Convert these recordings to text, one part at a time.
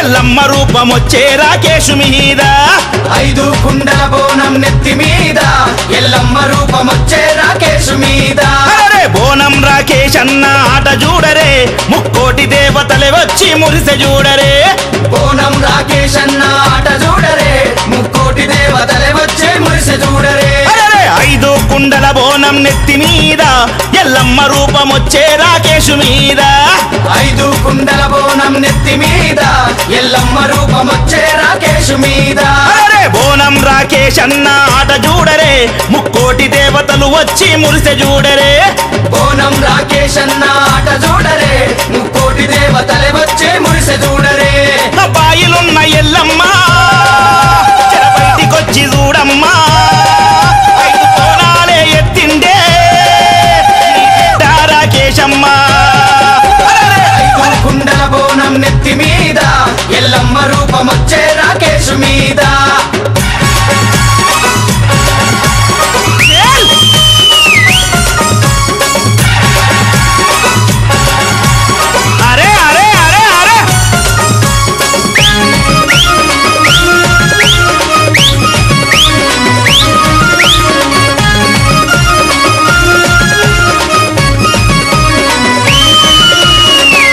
ఎల్లమ్మ రూపమొచ్చే రాకేశు మీద 5 కుండల బోనం నెత్తి మీద ఎల్లమ్మ రూపమొచ్చే రాకేశు మీద అరే బోనం రాకేష్ అన్న ఆట చూడరే ముక్కోటి దేవతలే వచ్చి మురిసె చూడరే బోనం రాకేష్ అన్న ఆట చూడరే ముక్కోటి దేవతలే వచ్చి మురిసె చూడరే 5 కుండల బోనం నెత్తి మీద ఎల్లమ్మ రూపమొచ్చే రాకేశు మీద 5 కుండల బోనం నెత్తి మీద ఎల్లమ్మ రూపమొచ్చే రాకేశు మీద అరే బోనం రాకేష్ అన్న ఆట చూడరే ముక్కోటి దేవతలు వచ్చి మురిసె చూడరే బోనం రాకేష్ అన్న ఆట చూడరే ముక్కోటి దేవతలే వచ్చి మురిసె చూడరే బాయిలున్న ఎల్లమ్మ బయటికొచ్చి చూడమ్మా 5 కోణాలే ఎత్తిండే రాకేశమ్మ 5 కుండల బోనం నెత్తి మీద ఎల్లమ్మ రూపమొచ్చే రాకేశు మీద అరే అరే అరే అరే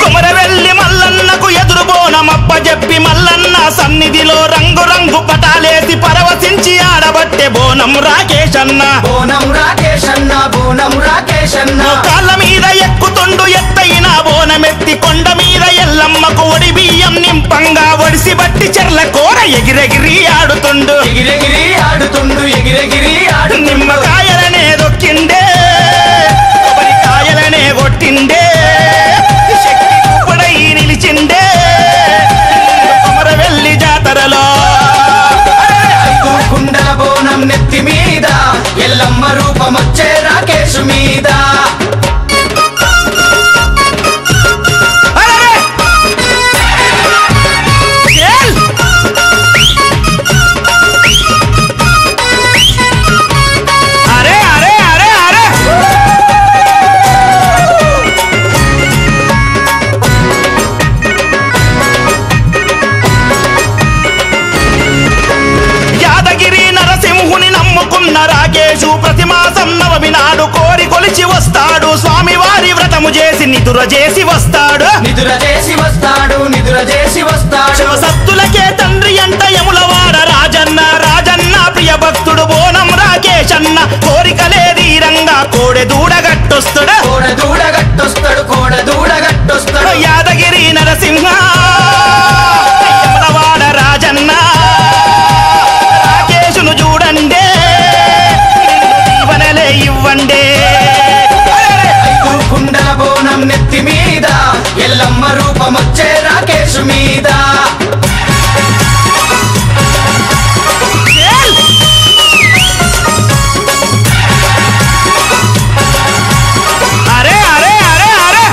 కుమరవెల్లి మల్లన్నకు ఎదురు బోనమప్ప చెప్పి మల్లన్న సన్నిధిలో రంగు రంగు పటాలేసి పరవశించి ఆడబట్టే బోనం రాకేష్ అన్న బోనం రాకేష్ అన్న బోనం రాకేష్ అన్న కాళ్ళ మీద ఎక్కుతుండు ఎత్తైన బోనమెత్తి కొండ మీద ఎల్లమ్మకు ఒడి బియ్యం నింపంగా ఒడిసి బట్టి చెర్ల కూర ఎగిరెగిరి ఆడుతుండు ఎగిరెగిరి ఆడుతుండు ఎగిరెగిరి ఆడు నిమ్మకాయలనే దొక్కిండే కొబ్బరికాయలనే కొట్టిండే శక్తి రూపుడై నిలిచిండే కొమరవెల్లి జాతరలో 5 కుండల బోనం నెత్తి మీద ఎల్లమ్మ రూపమొచ్చే రాకేశు మీద అరే అరే అరే అరే యాదగిరి నరసింహుని నమ్ముకున్న రాకేశు ప్రతి మాసం నవమి నాడు కోరి కొలిచి వస్తాడు స్వామివారి వ్రతము చేసి నిదుర చేసి వస్తాడు నిదుర చేసి వస్తాడు నిదుర చేసి వస్తాడు శివసత్తులకే తండ్రి అంట యములవాడ రాజన్న రాజన్న ప్రియ భక్తుడు బోనం రాకేష్ అన్న కోరికలే ధీరంగా కోడె దూడగట్టొస్తాడు కోడ దూడగట్టొస్తాడు కోడ దూడగట్టొస్తాడు యాదగిరి నరసింహ యములవాడ రాజన్న రాకేశును చూడండే దీవెనలే ఇవ్వండే 5 కుండల బోనం నెత్తి మీద ఎల్లమ్మ రూపమొచ్చే రాకేశు మీద అరే అరే అరే అరే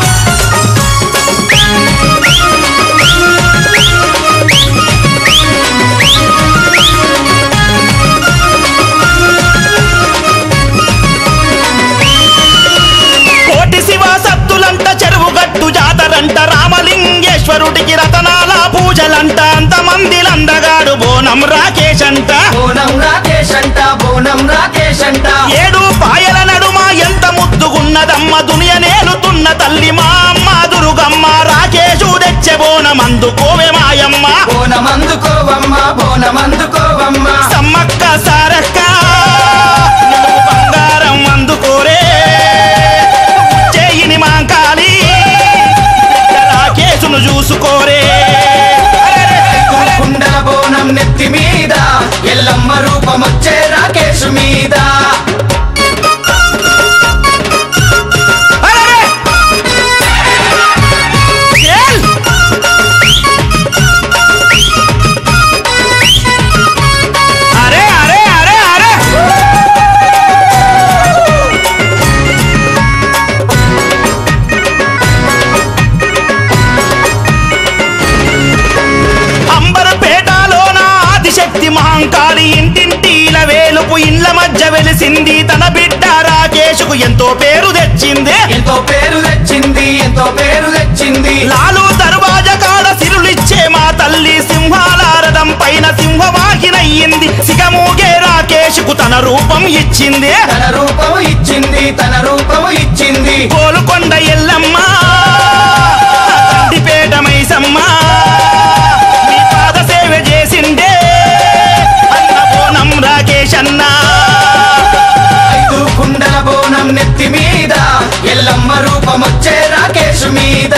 కోటి శివ సత్తులంట చెరువు గట్టు జాతరంట రామలింగేశ్వరుడికి రతనాల పూజలంట అంతమందిలందగాడు బోనం రాకేష్ అంట బోనం రాకేష్ అంట బోనం రాకేష్ అంట 7 పాయల నడుమ ఎంత ముద్దుగున్నదమ్మ దునియ నేలుతున్న తల్లి మా అమ్మ దుర్గమ్మ రాకేశు తెచ్చే బోనం అందుకోవే మాయమ్మ బోనమందుకోవమ్మ బోనమందుకోవమ్మ సమ్మక్క సారక్క నువ్వు బంగారం అందుకోరే చేయిని మాంకాలి రాకేశును చూసుకోరే 5 కుండల బోనం నెత్తి మీద ఎల్లమ్మ రూపమొచ్చే రాకేశు మీద అరే అరే అరే అరే అంబరపేటలోన ఆదిశక్తి మహంకాళి ఇంటింటిల వేలుపు ఇండ్ల మధ్య వెలిసింది తన బిడ్డ రాకేశుకు ఎంతో పేరు తెచ్చింది ఎంతో పేరు తెచ్చింది ఎంతో పేరు తెచ్చింది లాలు దర్వాజ కాడ సిరులిచ్చే మా తల్లి మూగే రాకేష్కు తన రూపం ఇచ్చింది తన రూపము ఇచ్చింది తన రూపము ఇచ్చింది కోలుకొండ ఎల్లమ్మ తండ్రిపేట మైసమ్మ నీ పాద సేవ చేసిందే అన్న బోనం రాకేష్ అన్న 5 కుండల బోనం నెత్తి మీద ఎల్లమ్మ రూపమొచ్చే రాకేష్ మీద